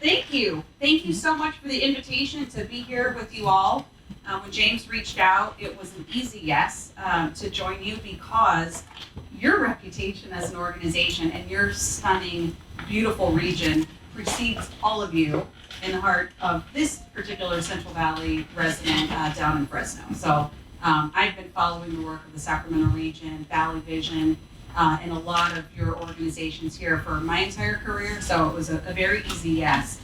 Thank you. Thank you so much for the invitation to be here with you all. When James reached out, it was an easy yes to join you because your reputation as an organization and your stunning, beautiful region precedes all of you in the heart of this particular Central Valley resident down in Fresno. So I've been following the work of the Sacramento region, Valley Vision, and a lot of your organizations here for my entire career. So it was a very easy yes.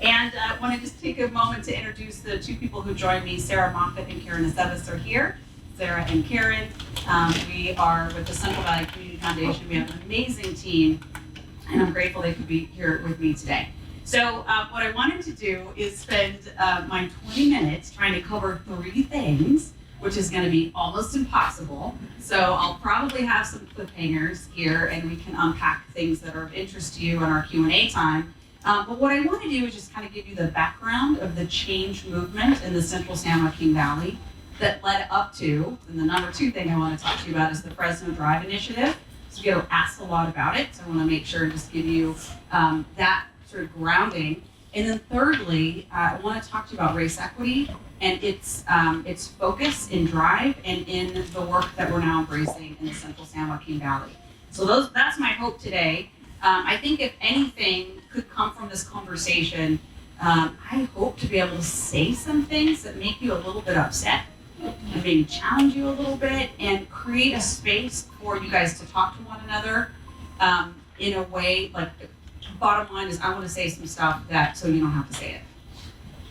And I want to just take a moment to introduce the two people who joined me. Sarah Moffitt and Karen Aceves are here. Sarah and Karen, we are with the Central Valley Community Foundation. We have an amazing team, and I'm grateful they could be here with me today. So what I wanted to do is spend my 20 minutes trying to cover 3 things, which is going to be almost impossible. So I'll probably have some cliffhangers here, and we can unpack things that are of interest to you in our Q&A time. But what I want to do is just kind of give you the background of the change movement in the Central San Joaquin Valley that led up to, and the number 2 thing I want to talk to you about is the Fresno Drive Initiative. So you get asked a lot about it, so I want to make sure and just give you that sort of grounding. And then thirdly, I want to talk to you about race equity and its focus in drive and in the work that we're now embracing in the Central San Joaquin Valley. So that's my hope today. I think if anything could come from this conversation, I hope to be able to say some things that make you a little bit upset and maybe challenge you a little bit and create a space for you guys to talk to one another in a way, like, bottom line is I want to say some stuff so you don't have to say it.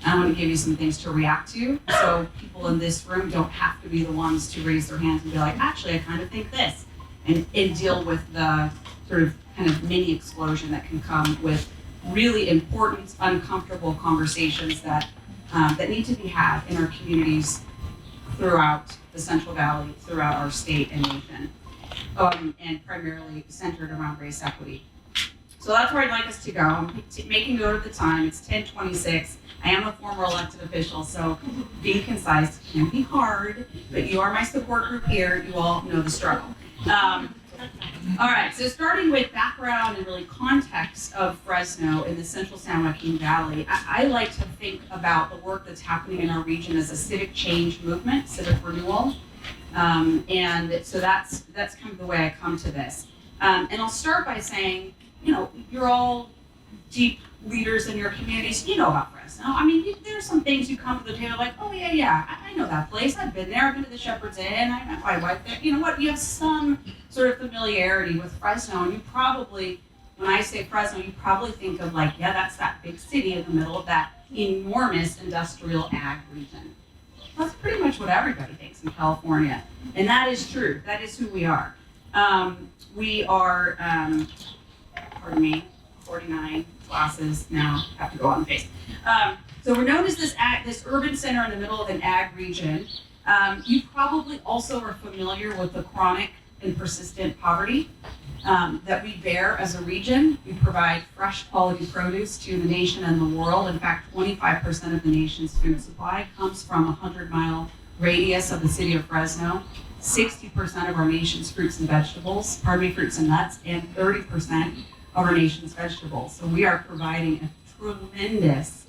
I want to give you some things to react to so people in this room don't have to be the ones to raise their hands and be like, actually, I kind of think this, and deal with the sort of kind of mini explosion that can come with really important, uncomfortable conversations that need to be had in our communities throughout the Central Valley, throughout our state and nation, and primarily centered around race equity. So that's where I'd like us to go. I'm making note of the time. It's 10:26. I am a former elected official, so being concise can be hard, but you are my support group here. You all know the struggle. All right, so starting with background and really context of Fresno in the Central San Joaquin Valley, I like to think about the work that's happening in our region as a civic change movement, civic renewal. And so that's kind of the way I come to this. And I'll start by saying, you're all deep leaders in your communities. You know about Fresno. I mean, there's some things you come to the table like, oh yeah, I know that place. I've been there. I've been to the Shepherd's Inn. I met my wife there. You know what? You have some sort of familiarity with Fresno, and you probably, when I say Fresno, you probably think of like, yeah, that's that big city in the middle of that enormous industrial ag region. That's pretty much what everybody thinks in California, and that is true. That is who we are. We are, 49 classes now have to go on the face. So we're known as this urban center in the middle of an ag region. You probably also are familiar with the chronic and persistent poverty that we bear as a region. We provide fresh quality produce to the nation and the world. In fact, 25% of the nation's food supply comes from a 100-mile radius of the city of Fresno. 60% of our nation's fruits and nuts, and 30% of our nation's vegetables. So we are providing a tremendous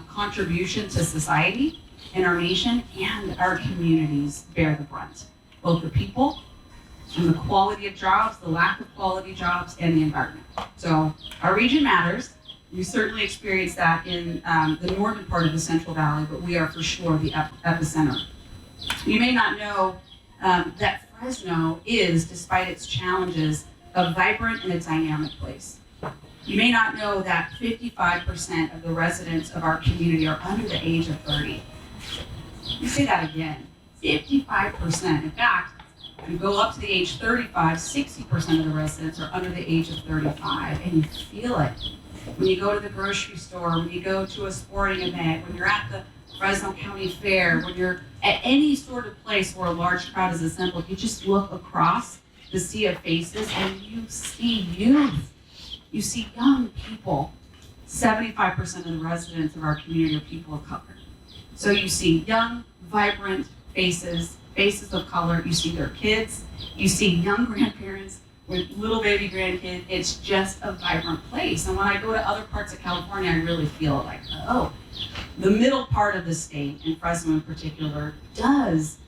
contribution to society in our nation, and our communities bear the brunt. Both the people and the quality of jobs, the lack of quality jobs, and the environment. So our region matters. You certainly experience that in the northern part of the Central Valley, but we are for sure the epicenter. You may not know that Fresno is, despite its challenges, a vibrant and a dynamic place. You may not know that 55% of the residents of our community are under the age of 30. Let me say that again, 55%. In fact, if you go up to the age 35, 60% of the residents are under the age of 35, and you feel it. When you go to the grocery store, when you go to a sporting event, when you're at the Fresno County Fair, when you're at any sort of place where a large crowd is assembled, you just look across the sea of faces and you see youth. You see young people. 75% of the residents of our community are people of color. So you see young, vibrant faces of color. You see their kids. You see young grandparents with little baby grandkids. It's just a vibrant place. And when I go to other parts of California, I really feel like, oh, the middle part of the state, and Fresno in particular, does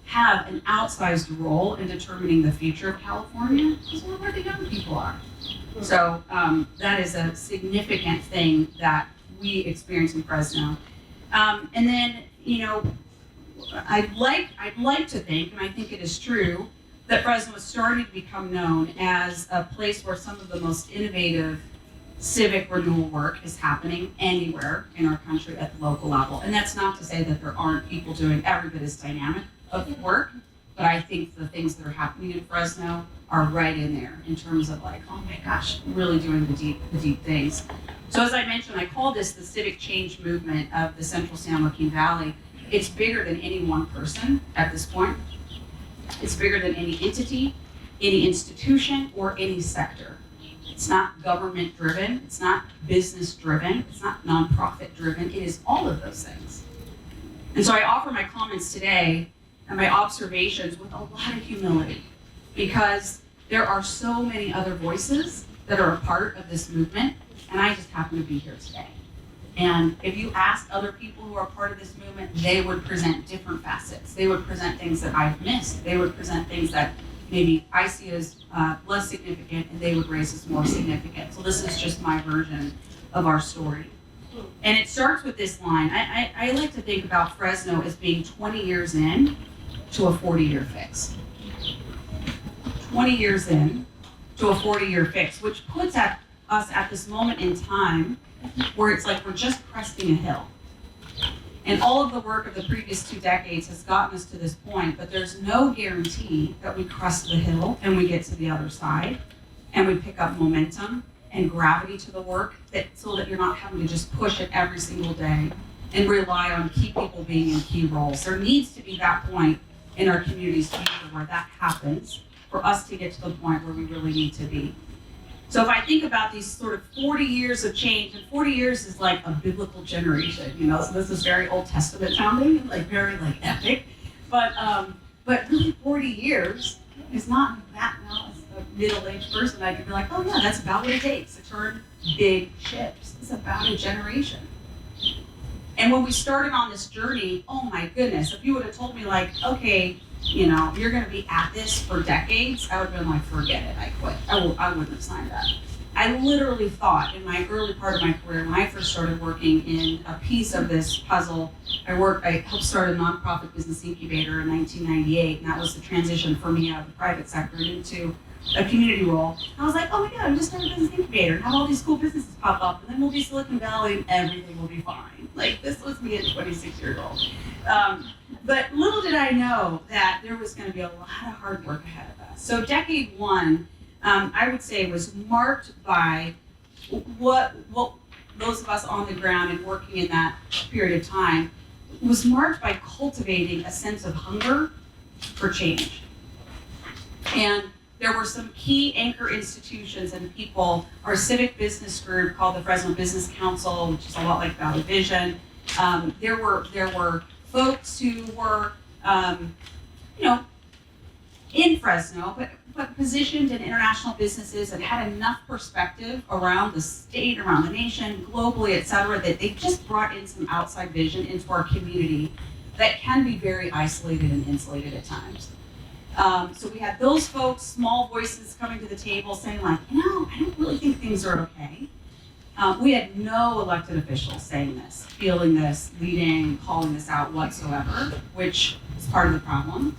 have an outsized role in determining the future of California, because we're where the young people are. So that is a significant thing that we experience in Fresno. And then, you know, I'd like to think, and I think it is true, that Fresno is starting to become known as a place where some of the most innovative civic renewal work is happening anywhere in our country at the local level. And that's not to say that there aren't people doing every bit as dynamic of work, but I think the things that are happening in Fresno are right in there in terms of like, oh my gosh, really doing the deep things. So as I mentioned, I call this the civic change movement of the Central San Joaquin Valley. It's bigger than any one person at this point. It's bigger than any entity, any institution, or any sector. It's not government driven, it's not business driven, it's not nonprofit driven, it is all of those things. And so I offer my comments today and my observations with a lot of humility, because there are so many other voices that are a part of this movement, and I just happen to be here today. And if you asked other people who are part of this movement, they would present different facets. They would present things that I've missed. They would present things that maybe I see as less significant, and they would raise as more significant. So this is just my version of our story. And it starts with this line. I like to think about Fresno as being 20 years in to a 40-year fix. 20 years in to a 40-year fix, which puts us at this moment in time where it's like we're just cresting a hill. And all of the work of the previous 2 decades has gotten us to this point, but there's no guarantee that we crest the hill and we get to the other side and we pick up momentum and gravity to the work, so that you're not having to just push it every single day and rely on key people being in key roles. There needs to be that point in our community's future where that happens for us to get to the point where we really need to be. So if I think about these sort of 40 years of change, and 40 years is like a biblical generation, you know, so this is very Old Testament sounding, like very like epic, but really 40 years is not that, now as a middle-aged person, I can be like, oh yeah, that's about what it takes to turn big ships. It's about a generation. And when we started on this journey, oh my goodness, if you would have told me like, okay, you know, you're going to be at this for decades, I would have been like, forget it, I quit. I wouldn't have signed up. I literally thought in my early part of my career, when I first started working in a piece of this puzzle, I helped start a nonprofit business incubator in 1998, and that was the transition for me out of the private sector into a community role. I was like, oh my God, I'm just starting a business incubator and have all these cool businesses pop up, and then we'll be Silicon Valley and everything will be fine. Like, this was me at 26 years old. But little did I know that there was going to be a lot of hard work ahead of us. So decade one, I would say, was marked by what those of us on the ground and working in that period of time was marked by cultivating a sense of hunger for change. And there were some key anchor institutions and people, our civic business group called the Fresno Business Council, which is a lot like Valley Vision. There were folks who were, in Fresno, but positioned in international businesses and had enough perspective around the state, around the nation, globally, et cetera, that they just brought in some outside vision into our community that can be very isolated and insulated at times. So we had those folks, small voices coming to the table saying like, I don't really think things are okay. We had no elected officials saying this, feeling this, leading, calling this out whatsoever, which is part of the problem.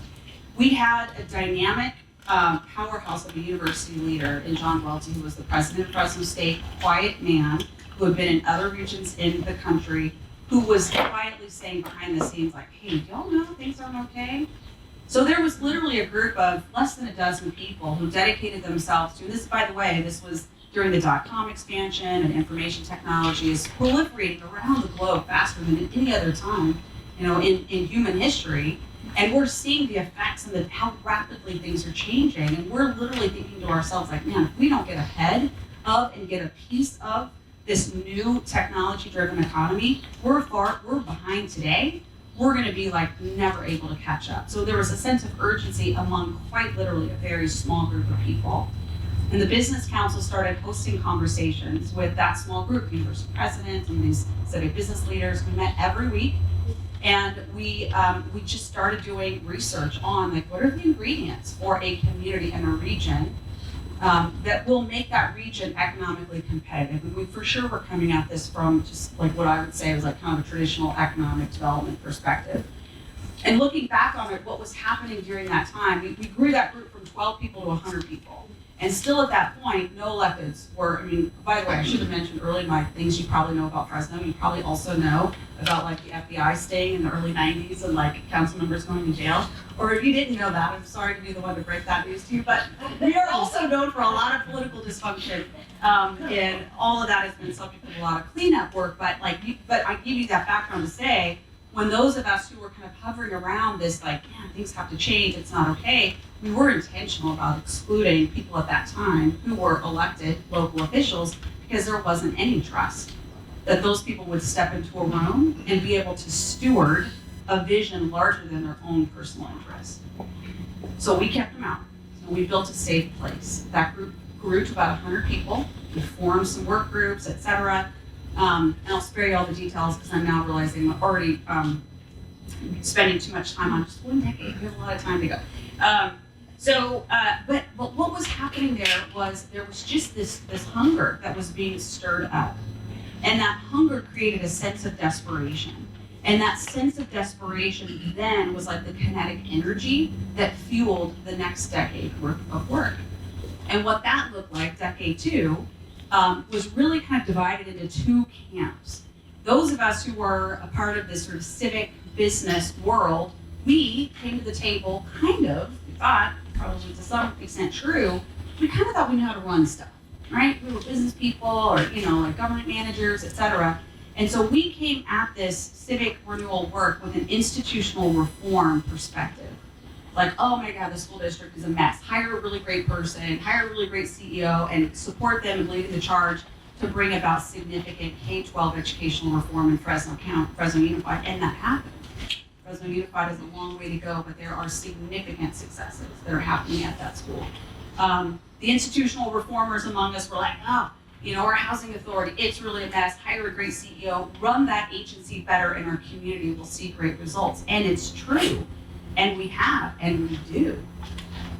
We had a dynamic powerhouse of a university leader in John Welty, who was the president of Fresno State, quiet man who had been in other regions in the country, who was quietly saying behind the scenes like, hey, do y'all know things aren't okay? So there was literally a group of less than a dozen people who dedicated themselves to, and this, by the way, this was during the .com expansion, and information technology is proliferating around the globe faster than at any other time, in human history. And we're seeing the effects and how rapidly things are changing. And we're literally thinking to ourselves like, man, if we don't get ahead of and get a piece of this new technology-driven economy, we're behind today. we're going to be like never able to catch up. So there was a sense of urgency among quite literally a very small group of people. And the Business Council started hosting conversations with that small group, university presidents and these civic business leaders. We met every week, and we just started doing research on like what are the ingredients for a community and a region that will make that region economically competitive. And we for sure were coming at this from just like what I would say was like kind of a traditional economic development perspective. And looking back on it, what was happening during that time, we grew that group from 12 people to 100 people. And still at that point, no electeds were, I mean, by the way, I should have mentioned earlier my things you probably know about Fresno. You probably also know about like the FBI sting in the early 90s and like council members going to jail. Or if you didn't know that, I'm sorry to be the one to break that news to you, but we are also known for a lot of political dysfunction. And all of that has been subject to a lot of cleanup work, but I give you that background to say, when those of us who were kind of hovering around this, like, yeah, things have to change, it's not okay, we were intentional about excluding people at that time who were elected local officials because there wasn't any trust that those people would step into a room and be able to steward a vision larger than their own personal interest. So we kept them out. So we built a safe place. That group grew to about 100 people. We formed some work groups, et cetera. And I'll spare you all the details because I'm now realizing I'm already spending too much time on just one decade. We have a lot of time to go. But what was happening there was just this hunger that was being stirred up. And that hunger created a sense of desperation. And that sense of desperation then was like the kinetic energy that fueled the next decade worth of work. And what that looked like, decade two, was really kind of divided into two camps. Those of us who were a part of this sort of civic business world, we came to the table we thought, probably to some extent true, we kind of thought we knew how to run stuff, right? We were business people or, like government managers, et cetera. And so we came at this civic renewal work with an institutional reform perspective. Like, oh my God, the school district is a mess. Hire a really great person, hire a really great CEO, and support them in leading the charge to bring about significant K-12 educational reform in Fresno Unified, and that happened. Fresno Unified has a long way to go, but there are significant successes that are happening at that school. The institutional reformers among us were like, our housing authority, it's really a mess. Hire a great CEO, run that agency better in our community, we'll see great results. And it's true. And we have, and we do.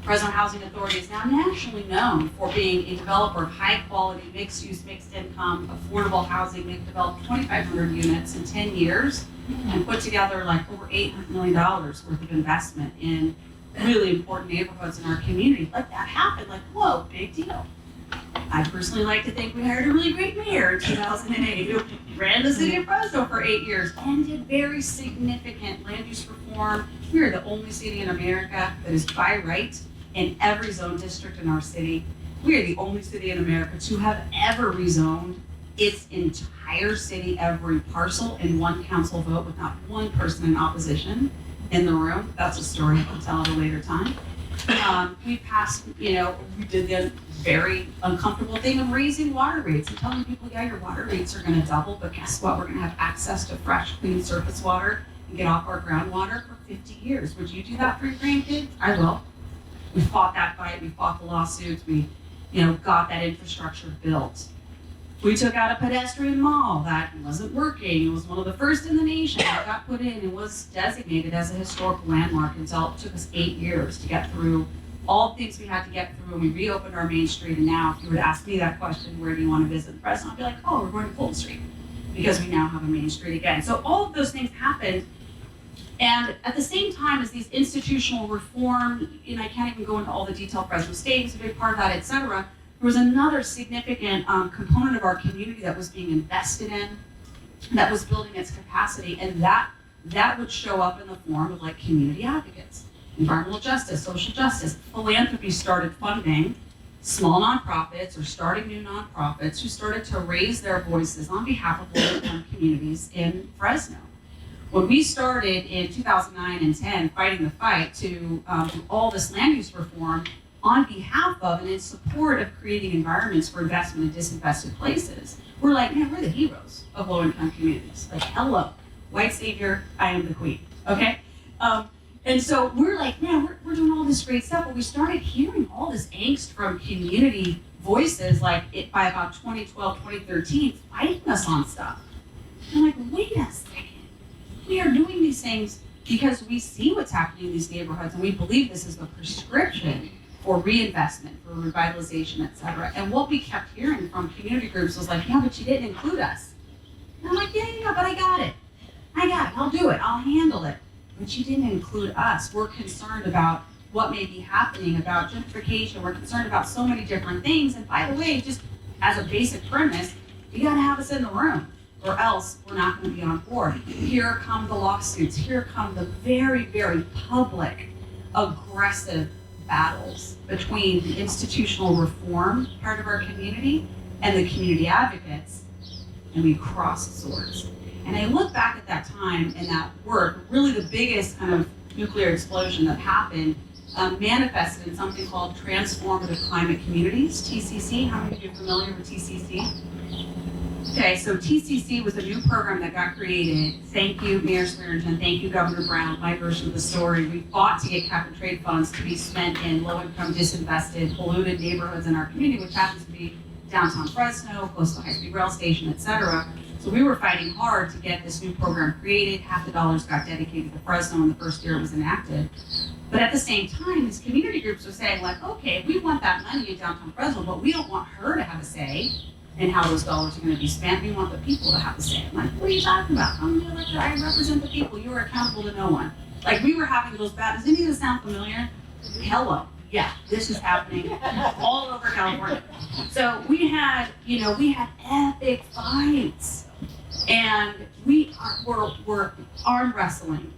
Fresno Housing Authority is now nationally known for being a developer of high-quality, mixed-use, mixed-income, affordable housing. They've developed 2,500 units in 10 years and put together like over $800 million worth of investment in really important neighborhoods in our community. Like that happened, like, whoa, big deal. I personally like to think we hired a really great mayor in 2008 who ran the city of Fresno for 8 years and did very significant land use reform. We are the only city in America that is by right in every zone district in our city. We are the only city in America to have ever rezoned its entire city, every parcel, in one council vote with not one person in opposition in the room. That's a story I'll tell at a later time. We passed, we did the very uncomfortable thing of raising water rates and telling people, yeah, your water rates are going to double, but guess what? We're going to have access to fresh, clean surface water and get off our groundwater for 50 years. Would you do that for your grandkids? I will. We fought that fight. We fought the lawsuits. We, got that infrastructure built. We took out a pedestrian mall that wasn't working. It was one of the first in the nation that got put in and was designated as a historical landmark until it took us 8 years to get through all the things we had to get through. And we reopened our main street. And now if you were to ask me that question, where do you want to visit in Fresno? I'd be like, oh, we're going to Fulton Street because we now have a main street again. So all of those things happened. And at the same time as these institutional reform, I can't even go into all the detail, Fresno State was a big part of that, et cetera. There was another significant component of our community that was being invested in, that was building its capacity, and that would show up in the form of like community advocates, environmental justice, social justice. Philanthropy started funding small nonprofits or starting new nonprofits who started to raise their voices on behalf of low-income communities in Fresno. When we started in 2009 and 10 fighting the fight to do all this land use reform, on behalf of and in support of creating environments for investment in disinvested places, we're like, man, we're the heroes of low-income communities. Like, hello, white savior, I am the queen. Okay? And so we're like, man, we're doing all this great stuff, but we started hearing all this angst from community voices, like by about 2012, 2013, fighting us on stuff. And I'm like, wait a second. We are doing these things because we see what's happening in these neighborhoods, and we believe this is the prescription for reinvestment, for revitalization, et cetera. And what we kept hearing from community groups was like, yeah, but you didn't include us. And I'm like, yeah, but I got it. I'll do it. I'll handle it. But you didn't include us. We're concerned about what may be happening, about gentrification. We're concerned about so many different things. And by the way, just as a basic premise, you gotta have us in the room, or else we're not gonna be on board. Here come the lawsuits. Here come the very, very public, aggressive battles between the institutional reform part of our community and the community advocates, and we crossed swords. And I look back at that time and that work, really the biggest kind of nuclear explosion that happened manifested in something called Transformative Climate Communities, TCC. How many of you are familiar with TCC? Okay, so TCC was a new program that got created. Thank you, Mayor Swearengin. Thank you, Governor Brown. My version of the story. We fought to get cap and trade funds to be spent in low-income, disinvested, polluted neighborhoods in our community, which happens to be downtown Fresno, close to a high-speed rail station, et cetera. So we were fighting hard to get this new program created. Half the dollars got dedicated to Fresno in the first year it was enacted. But at the same time, these community groups were saying, like, okay, we want that money in downtown Fresno, but we don't want her to have a say in how those dollars are going to be spent. We want the people to have a say. I'm like, what are you talking about? I'm the elected. I represent the people. You are accountable to no one. Like, we were having those battles. Does any of this sound familiar? Hello. Yeah, this is happening all over California. So we had epic fights. And we're arm wrestling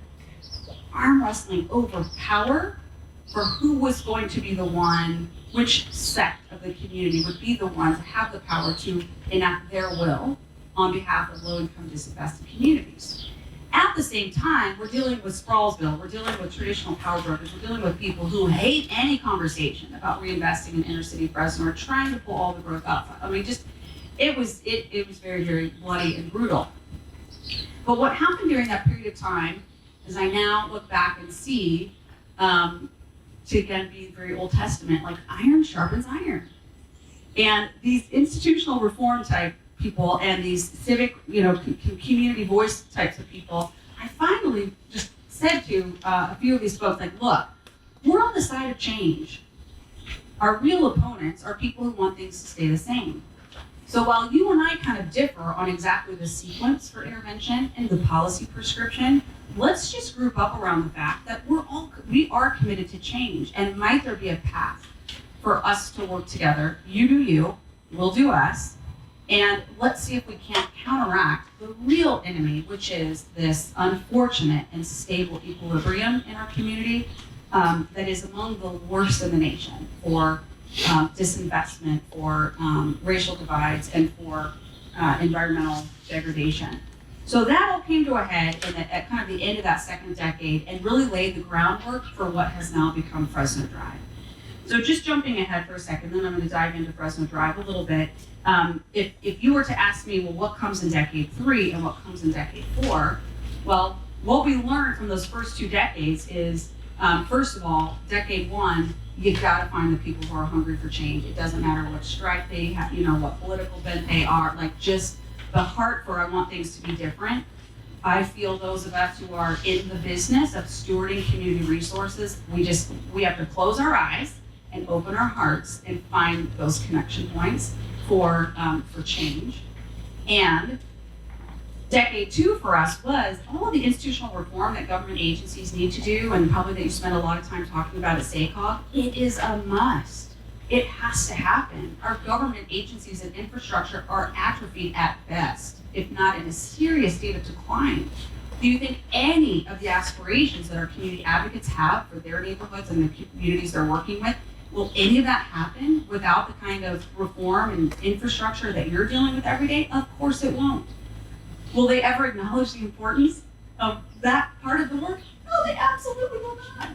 over power for who was going to be the one, which sect of the community would be the one to have the power to enact their will on behalf of low-income disinvested communities. At the same time, we're dealing with Sprawlsville, we're dealing with traditional power brokers, we're dealing with people who hate any conversation about reinvesting in inner city Fresno or trying to pull all the growth up. I mean, it was very, very bloody and brutal. But what happened during that period of time is I now look back and see, to again be very Old Testament, like iron sharpens iron. And these institutional reform type people and these civic, community voice types of people, I finally just said to a few of these folks, like, look, we're on the side of change. Our real opponents are people who want things to stay the same. So while you and I kind of differ on exactly the sequence for intervention and the policy prescription, let's just group up around the fact that we are committed to change. And might there be a path for us to work together? You do you, we'll do us, and let's see if we can't counteract the real enemy, which is this unfortunate and stable equilibrium in our community that is among the worst in the nation for disinvestment, for racial divides, and for environmental degradation. So that all came to a head at kind of the end of that second decade and really laid the groundwork for what has now become Fresno Drive. So just jumping ahead for a second, then I'm going to dive into Fresno Drive a little bit. If you were to ask me, well, what comes in decade 3 and what comes in decade 4? Well, what we learned from those first 2 decades is, first of all, decade 1, you've got to find the people who are hungry for change. It doesn't matter what stripe they have, what political bent they are, like just the heart for I want things to be different. I feel those of us who are in the business of stewarding community resources, we have to close our eyes and open our hearts and find those connection points for change. And decade 2 for us was all of the institutional reform that government agencies need to do, and probably that you spend a lot of time talking about at SACOG. It is a must. It has to happen. Our government agencies and infrastructure are atrophied at best, if not in a serious state of decline. Do you think any of the aspirations that our community advocates have for their neighborhoods and the communities they're working with, will any of that happen without the kind of reform and infrastructure that you're dealing with every day? Of course it won't. Will they ever acknowledge the importance of that part of the work? No, they absolutely will not.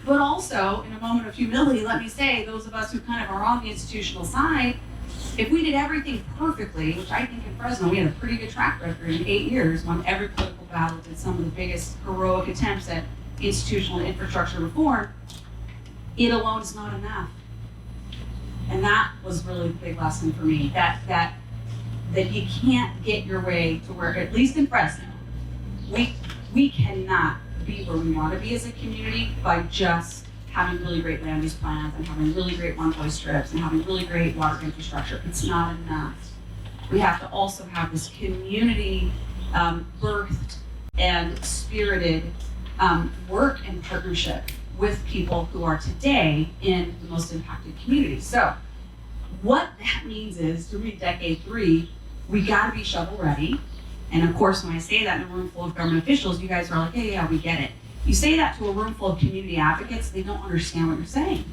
But also, in a moment of humility, let me say, those of us who kind of are on the institutional side, If we did everything perfectly, which I think in Fresno we had a pretty good track record in 8 years, won every political battle, did some of the biggest heroic attempts at institutional infrastructure reform, it alone is not enough. And that was really the big lesson for me, that you can't get your way to where, at least in Fresno, we cannot be where we want to be as a community by just having really great land use plans and having really great one-way strips and having really great water infrastructure. It's not enough. We have to also have this community birthed and spirited work and partnership with people who are today in the most impacted communities. So what that means is, to read decade 3, we gotta be shovel ready. And of course, when I say that in a room full of government officials, you guys are like, yeah, we get it. You say that to a room full of community advocates, they don't understand what you're saying.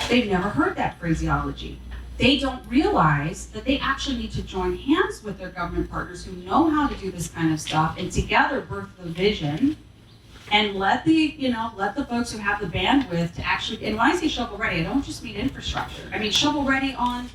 They've never heard that phraseology. They don't realize that they actually need to join hands with their government partners who know how to do this kind of stuff and together birth the vision and let the folks who have the bandwidth to actually, and when I say shovel ready, I don't just mean infrastructure. I mean shovel ready on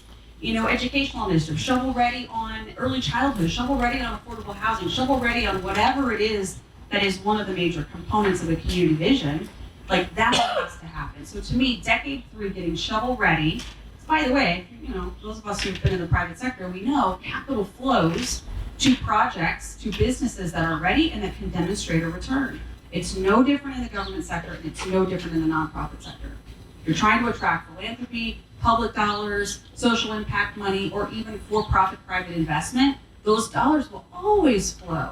educational initiatives, shovel ready on early childhood, shovel ready on affordable housing, shovel ready on whatever it is that is one of the major components of the community vision. Like, that has to happen. So to me, decade 3, getting shovel ready. By the way, those of us who've been in the private sector, we know capital flows to projects, to businesses that are ready and that can demonstrate a return. It's no different in the government sector, and it's no different in the nonprofit sector. You're trying to attract philanthropy, public dollars, social impact money, or even for-profit private investment, those dollars will always flow.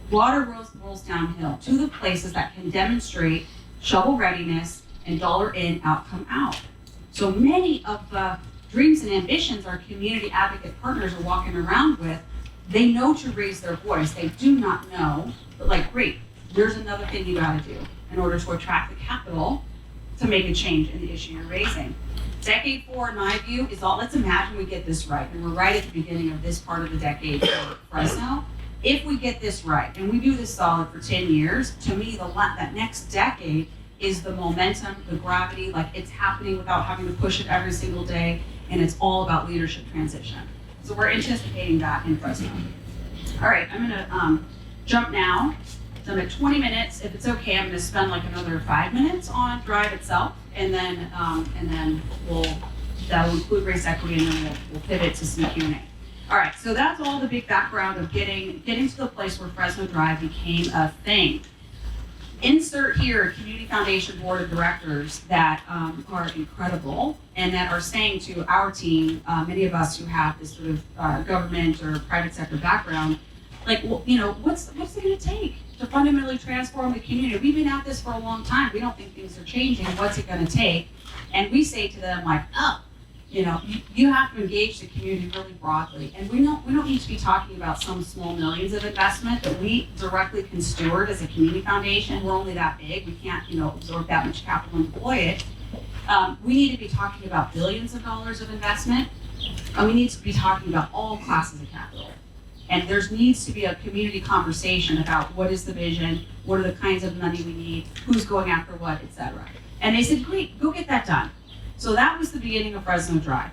Water rolls downhill to the places that can demonstrate shovel readiness and dollar in, outcome out. So many of the dreams and ambitions our community advocate partners are walking around with, they know to raise their voice. They do not know, but great, there's another thing you gotta do in order to attract the capital to make a change in the issue you're raising. Decade 4, in my view, is let's imagine we get this right, and we're right at the beginning of this part of the decade for Fresno. If we get this right, and we do this solid for 10 years, to me, that next decade is the momentum, the gravity, it's happening without having to push it every single day, and it's all about leadership transition. So we're anticipating that in Fresno. All right, I'm gonna jump now. So I'm at 20 minutes. If it's okay, I'm gonna spend another 5 minutes on Drive itself, and then that'll include race equity, and then we'll pivot to some Q&A. All right, so that's all the big background of getting to the place where Fresno Drive became a thing. Insert here a community foundation board of directors that are incredible and that are saying to our team, many of us who have this sort of government or private sector background, what's it going to take to fundamentally transform the community? We've been at this for a long time. We don't think things are changing. What's it going to take? And we say to them you have to engage the community really broadly. And we don't need to be talking about some small millions of investment that we directly can steward as a community foundation. We're only that big. We can't, absorb that much capital and deploy it. We need to be talking about billions of dollars of investment. And we need to be talking about all classes of capital. And there needs to be a community conversation about what is the vision, what are the kinds of money we need, who's going after what, et cetera. And they said, great, go get that done. So that was the beginning of Fresno Drive.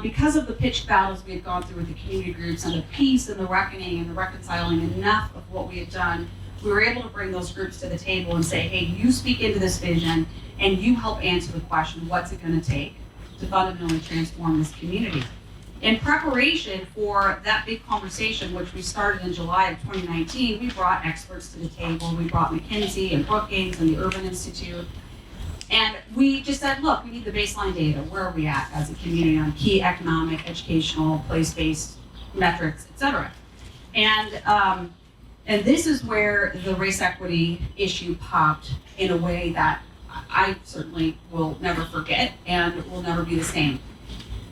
Because of the pitched battles we had gone through with the community groups and the peace and the reckoning and the reconciling enough of what we had done, we were able to bring those groups to the table and say, hey, you speak into this vision and you help answer the question, what's it gonna take to fundamentally transform this community? In preparation for that big conversation, which we started in July of 2019, we brought experts to the table. We brought McKinsey and Brookings and the Urban Institute. And we just said, look, we need the baseline data. Where are we at as a community on key economic, educational, place-based metrics, et cetera? And this is where the race equity issue popped in a way that I certainly will never forget and will never be the same.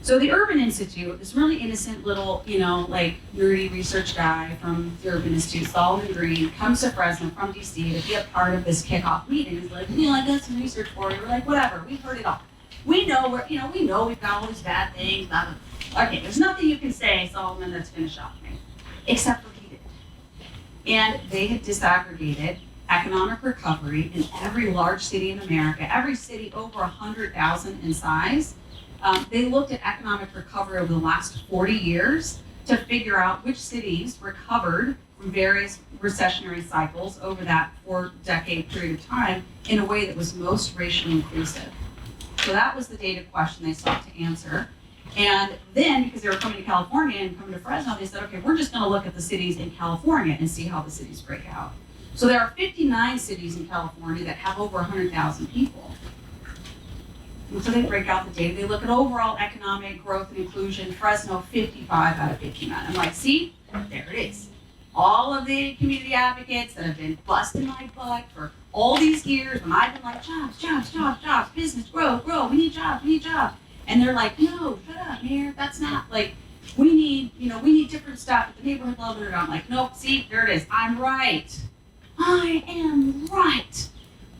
So the Urban Institute, this really innocent little, nerdy research guy from the Urban Institute, Solomon Green, comes to Fresno from DC to be a part of this kickoff meeting. He's like, I got some research for you. We're like, whatever, we've heard it all. We know we've got all these bad things, blah, blah. Okay, there's nothing you can say, Solomon, that's gonna shock me, except for he did. And they had disaggregated economic recovery in every large city in America, every city over 100,000 in size, They looked at economic recovery over the last 40 years to figure out which cities recovered from various recessionary cycles over that 4-decade period of time in a way that was most racially inclusive. So that was the data question they sought to answer. And then, because they were coming to California and coming to Fresno, they said, okay, we're just going to look at the cities in California and see how the cities break out. So there are 59 cities in California that have over 100,000 people. And so they break out the data. They look at overall economic growth and inclusion. Fresno, 55 out of 59. I'm like, see, there it is. All of the community advocates that have been busting my butt for all these years when I've been like, jobs, jobs, jobs, jobs, business, grow, grow, we need jobs, we need jobs. And they're like, no, shut up, Mayor, that's not, like, we need different stuff at the neighborhood level. And I'm like, nope, see, there it is. I'm right. I am right.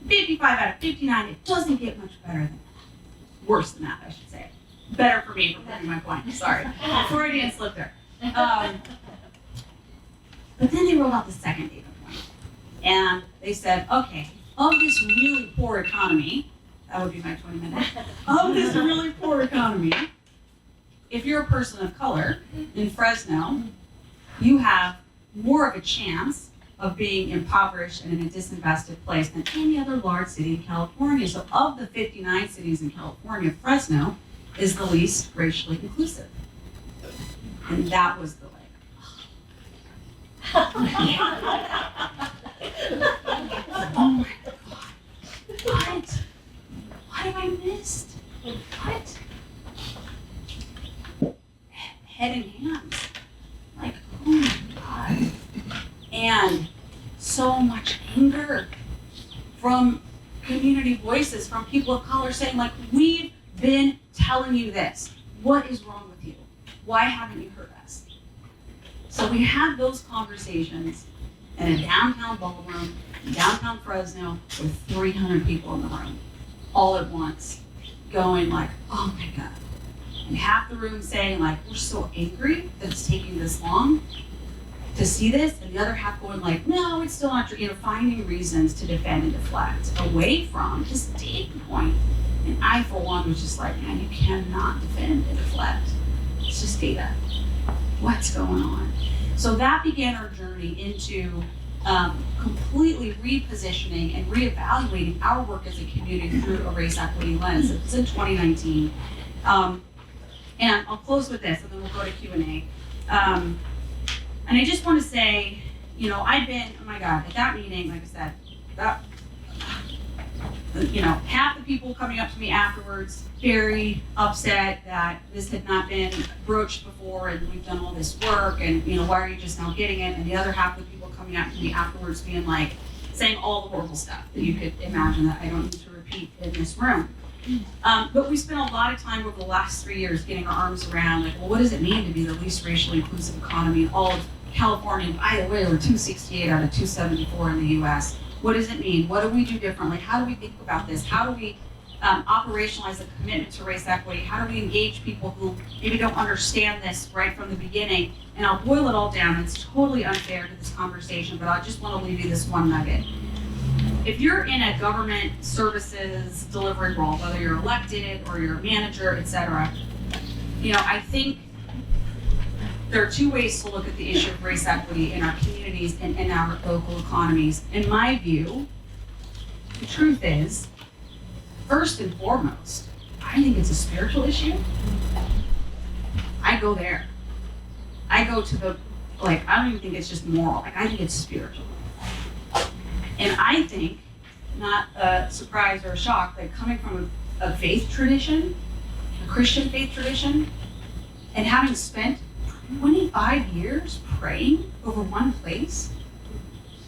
55 out of 59, it doesn't get much better than that. Worse than that, I should say. Better for me for proving my point, sorry. Freudian slip there. But then they rolled out the second data point. And they said, okay, of this really poor economy, that would be my 20 minutes, of this really poor economy, if you're a person of color in Fresno, you have more of a chance of being impoverished and in a disinvested place than any other large city in California. So of the 59 cities in California, Fresno is the least racially inclusive. And that was the oh my God. What have I missed? What? Head and hands. Like, oh my God. And so much anger from community voices, from people of color saying, like, we've been telling you this. What is wrong with you? Why haven't you heard us? So we had those conversations in a downtown ballroom in downtown Fresno with 300 people in the room, all at once, going like, oh my God. And half the room saying like, we're so angry that it's taking this long to see this, and the other half going like, no, it's still not true, finding reasons to defend and deflect away from this data point. And I, for one, was just like, man, you cannot defend and deflect. It's just data. What's going on? So that began our journey into completely repositioning and reevaluating our work as a community through a race equity lens. It was in 2019. And I'll close with this, and then we'll go to Q&A. And I just want to say, I've been, oh my God, at that meeting, like I said, half the people coming up to me afterwards, very upset that this had not been broached before and we've done all this work and, why are you just now getting it? And the other half of the people coming up to me afterwards being like, saying all the horrible stuff that you could imagine that I don't need to repeat in this room. But we spent a lot of time over the last 3 years getting our arms around, like, well, what does it mean to be the least racially inclusive economy in all of California? And by the way, we're 268 out of 274 in the US. What does it mean? What do we do differently? How do we think about this? How do we operationalize a commitment to race equity? How do we engage people who maybe don't understand this right from the beginning? And I'll boil it all down. It's totally unfair to this conversation, but I just want to leave you this one nugget. If you're in a government services delivery role, whether you're elected or you're a manager, et cetera, I think there are two ways to look at the issue of race equity in our communities and in our local economies. In my view, the truth is, first and foremost, I think it's a spiritual issue. I go there. I go to I don't even think it's just moral. I think it's spiritual. And I think, not a surprise or a shock, that coming from a faith tradition, a Christian faith tradition, and having spent 25 years praying over one place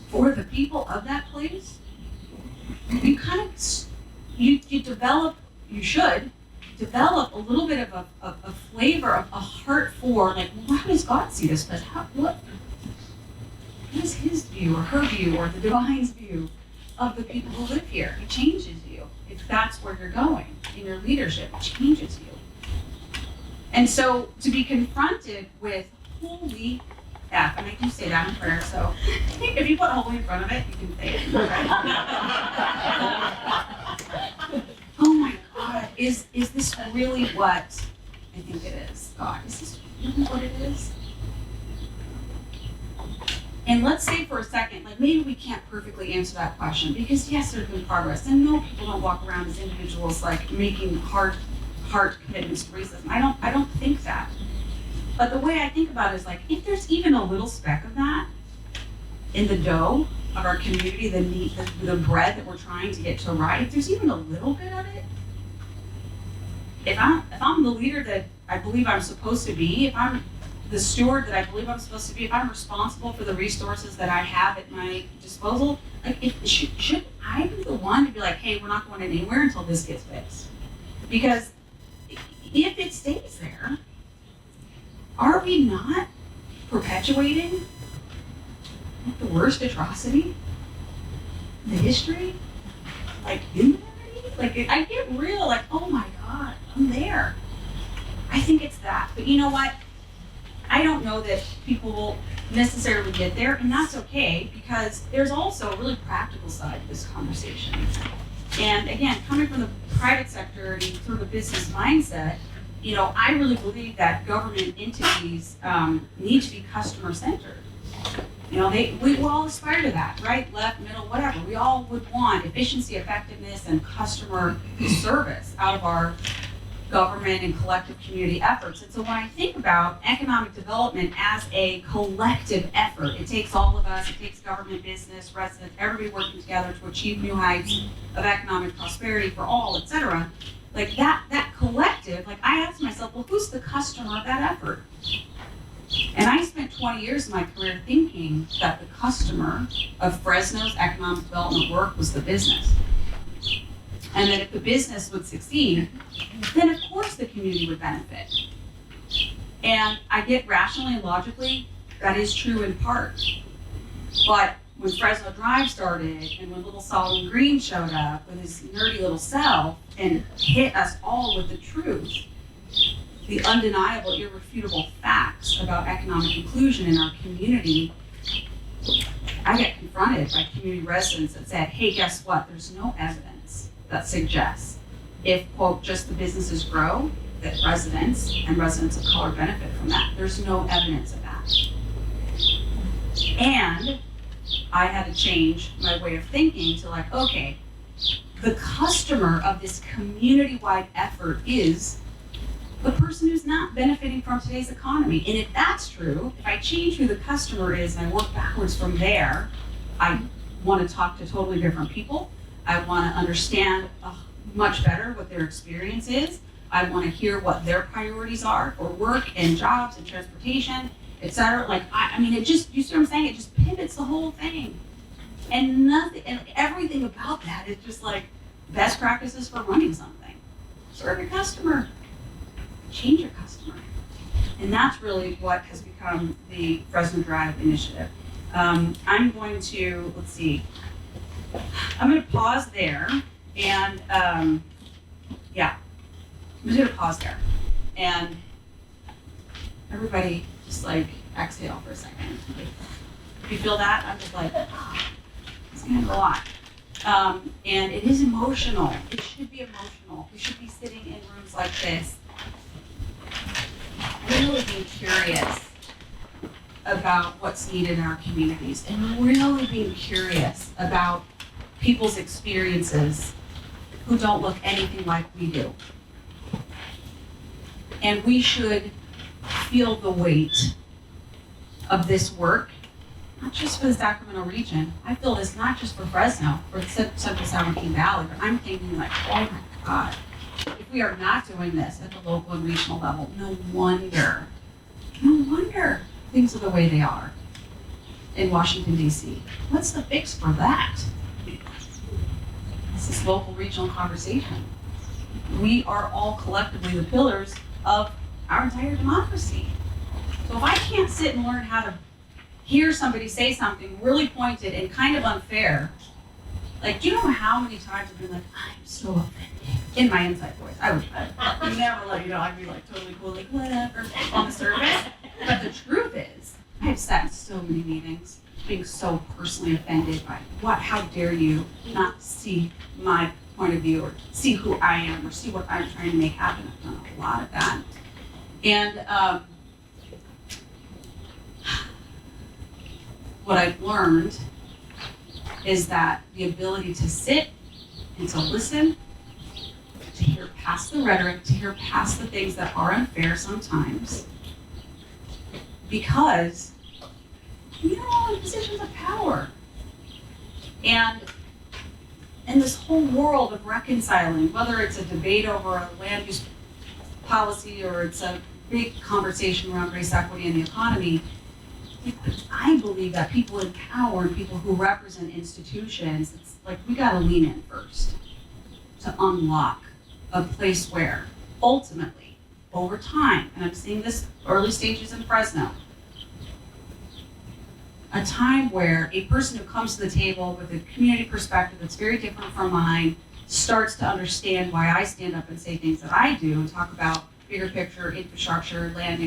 for the people of that place, you should develop a little bit of a flavor, of a heart for, like, well, how does God see this place? What is his view or her view or the divine's view of the people who live here? It changes you if that's where you're going in your leadership. It changes you. And so to be confronted with holy F, and I do say that in prayer, so if you put holy in front of it, you can say it. Right? Oh my God, is this really what I think it is? God, is this really what it is? And let's say for a second, like maybe we can't perfectly answer that question because yes, there's been progress. And no, people don't walk around as individuals like making heart commitments to racism. I don't think that. But the way I think about it is like, if there's even a little speck of that in the dough of our community, the bread that we're trying to get to right, if there's even a little bit of it, if I'm the leader that I believe I'm supposed to be, if I'm the steward that I believe I'm supposed to be, if I'm responsible for the resources that I have at my disposal, like should I be the one to be like, hey, we're not going anywhere until this gets fixed? Because if it stays there, are we not perpetuating the worst atrocity in the history? Like humanity? Like I get real, like, oh my God, I'm there. I think it's that. But you know what? I don't know that people will necessarily get there, and that's okay because there's also a really practical side to this conversation. And again, coming from the private sector and through the business mindset, you know, I really believe that government entities need to be customer-centered. You know, we all aspire to that, right? Left, middle, whatever. We all would want efficiency, effectiveness, and customer service out of our government and collective community efforts. And so when I think about economic development as a collective effort, it takes all of us, it takes government, business, residents, everybody working together to achieve new heights of economic prosperity for all, et cetera. Like that collective, like I asked myself, well, who's the customer of that effort? And I spent 20 years of my career thinking that the customer of Fresno's economic development work was the business. And that if the business would succeed, then of course the community would benefit. And I get rationally and logically, that is true in part. But when Fresno Drive started, and when little Solomon Green showed up with his nerdy little self and hit us all with the truth, the undeniable, irrefutable facts about economic inclusion in our community, I get confronted by community residents that said, hey, guess what? There's no evidence that suggests if, quote, just the businesses grow, that residents and residents of color benefit from that. There's no evidence of that. And I had to change my way of thinking to like, okay, the customer of this community-wide effort is the person who's not benefiting from today's economy. And if that's true, if I change who the customer is and I work backwards from there, I want to talk to totally different people. I want to understand much better what their experience is. I want to hear what their priorities are for work and jobs and transportation, et cetera. Like, I mean, it just, you see what I'm saying? It just pivots the whole thing. And nothing, and everything about that is just like best practices for running something. Serve your customer. Change your customer. And that's really what has become the Fresno Drive initiative. I'm going to, let's see, I'm going to pause there and yeah, I'm just going to pause there. And everybody just like exhale for a second. If you feel that, I'm just like, it's kind of a lot. And it is emotional. It should be emotional. We should be sitting in rooms like this really being curious about what's needed in our communities and really being curious about people's experiences who don't look anything like we do. And we should feel the weight of this work, not just for the Sacramento region. I feel this not just for Fresno, for the Central San Joaquin Valley, but I'm thinking like, oh my God, if we are not doing this at the local and regional level, no wonder things are the way they are in Washington, D.C. What's the fix for that? It's this local regional conversation. We are all collectively the pillars of our entire democracy. So if I can't sit and learn how to hear somebody say something really pointed and kind of unfair, like, do you know how many times I've been like, I'm so offended, in my inside voice. I would never let you know, I'd be like totally cool, like whatever, on the surface. But the truth is, I have sat in so many meetings being so personally offended by how dare you not see my point of view or see who I am or see what I'm trying to make happen. I've done a lot of that. And what I've learned is that the ability to sit and to listen, to hear past the rhetoric, to hear past the things that are unfair sometimes, because you're all in positions of power. And in this whole world of reconciling, whether it's a debate over a land use policy or it's a big conversation around race equity and the economy, I believe that people in power and people who represent institutions, it's like we gotta lean in first to unlock a place where ultimately, over time, and I'm seeing this early stages in Fresno, a time where a person who comes to the table with a community perspective that's very different from mine starts to understand why I stand up and say things that I do and talk about bigger picture, infrastructure, land,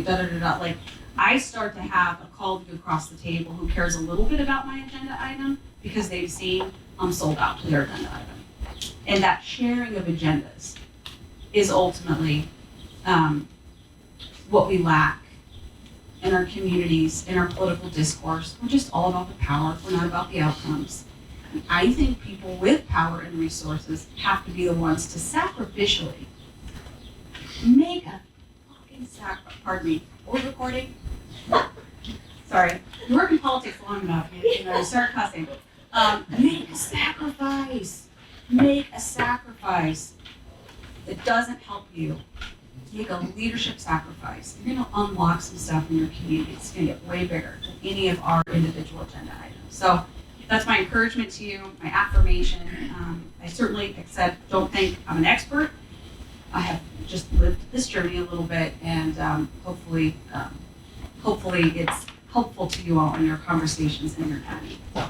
like I start to have a colleague across the table who cares a little bit about my agenda item because they've seen I'm sold out to their agenda item. And that sharing of agendas is ultimately what we lack in our communities, in our political discourse. We're just all about the power. We're not about the outcomes. And I think people with power and resources have to be the ones to sacrificially make a fucking sacrifice. Pardon me. Are we recording? Sorry. You work in politics long enough, you start cussing. Make a sacrifice. Make a sacrifice that doesn't help you. Make a leadership sacrifice. You're going to unlock some stuff in your community. It's going to get way bigger than any of our individual agenda items. So that's my encouragement to you, my affirmation. I certainly, like I said, don't think I'm an expert. I have just lived this journey a little bit, and hopefully it's helpful to you all in your conversations and your journey. So